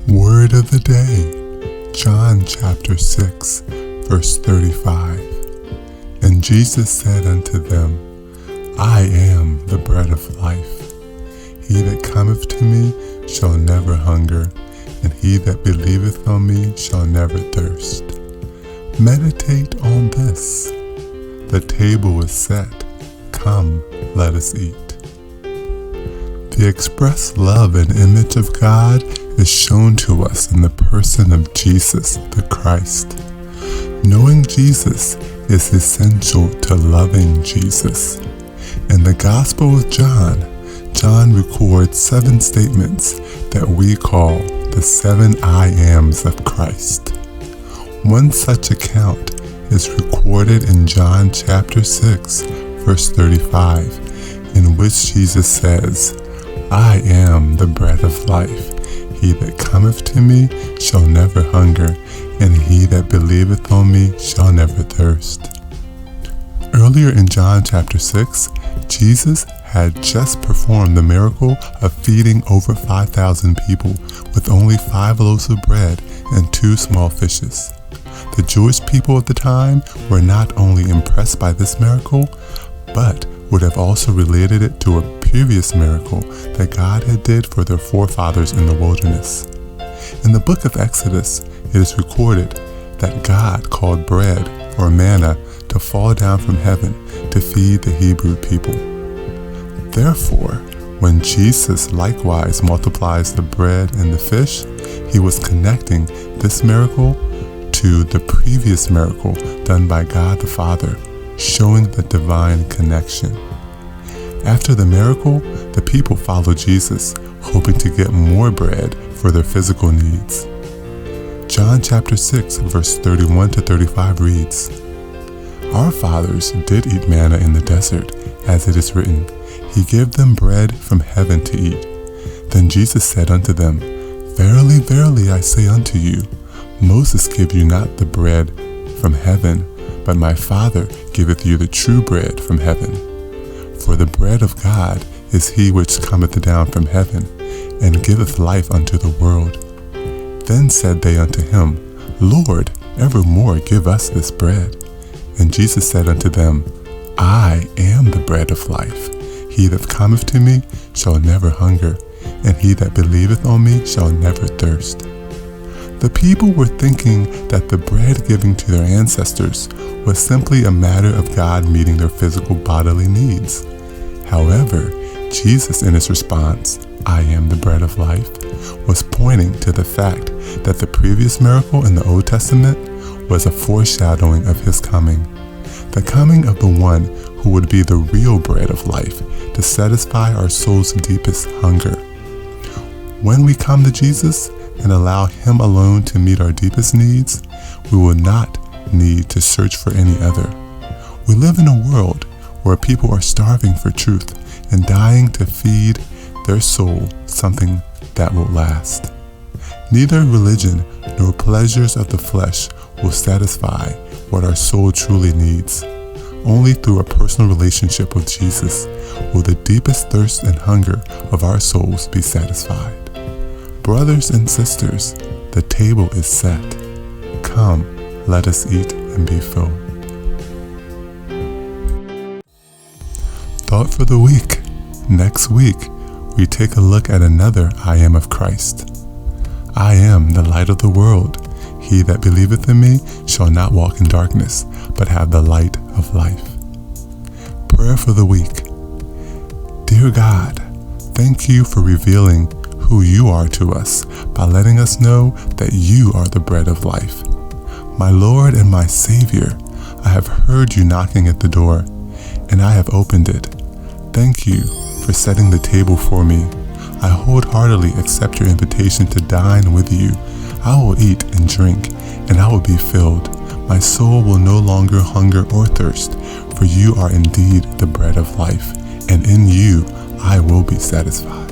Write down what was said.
Word of the day, John chapter 6, verse 35. And Jesus said unto them, I am the bread of life. He that cometh to me shall never hunger, and he that believeth on me shall never thirst. Meditate on this. The table is set. Come, let us eat. The express love and image of God is shown to us in the person of Jesus the Christ. Knowing Jesus is essential to loving Jesus. In the Gospel of John, John records 7 statements that we call the 7 I Ams of Christ. One such account is recorded in John chapter 6, verse 35, in which Jesus says, I am the bread of life. He that cometh to me shall never hunger, and he that believeth on me shall never thirst. Earlier in John chapter 6, Jesus had just performed the miracle of feeding over 5,000 people with only 5 loaves of bread and 2 small fishes. The Jewish people of the time were not only impressed by this miracle, but would have also related it to a previous miracle that God had did for their forefathers in the wilderness. In the book of Exodus, it is recorded that God called bread, or manna, to fall down from heaven to feed the Hebrew people. Therefore, when Jesus likewise multiplies the bread and the fish, he was connecting this miracle to the previous miracle done by God the Father, showing the divine connection. After the miracle, the people followed Jesus, hoping to get more bread for their physical needs. John chapter 6, verse 31 to 35 reads, Our fathers did eat manna in the desert, as it is written, He gave them bread from heaven to eat. Then Jesus said unto them, Verily, verily, I say unto you, Moses gave you not the bread from heaven, but my Father giveth you the true bread from heaven. For the bread of God is he which cometh down from heaven, and giveth life unto the world. Then said they unto him, Lord, evermore give us this bread. And Jesus said unto them, I am the bread of life. He that cometh to me shall never hunger, and he that believeth on me shall never thirst. The people were thinking that the bread given to their ancestors was simply a matter of God meeting their physical bodily needs. However, Jesus, in his response, I am the bread of life, was pointing to the fact that the previous miracle in the Old Testament was a foreshadowing of his coming, the coming of the one who would be the real bread of life to satisfy our soul's deepest hunger. When we come to Jesus and allow him alone to meet our deepest needs, we will not need to search for any other. We live in a world where people are starving for truth and dying to feed their soul something that will last. Neither religion nor pleasures of the flesh will satisfy what our soul truly needs. Only through a personal relationship with Jesus will the deepest thirst and hunger of our souls be satisfied. Brothers and sisters, the table is set. Come, let us eat and be filled. Thought for the week. Next week, we take a look at another I am of Christ. I am the light of the world. He that believeth in me shall not walk in darkness, but have the light of life. Prayer for the week. Dear God, thank you for revealing who you are to us by letting us know that you are the bread of life. My Lord and my Savior, I have heard you knocking at the door, and I have opened it. Thank you for setting the table for me. I wholeheartedly accept your invitation to dine with you. I will eat and drink, and I will be filled. My soul will no longer hunger or thirst, for you are indeed the bread of life, and in you I will be satisfied.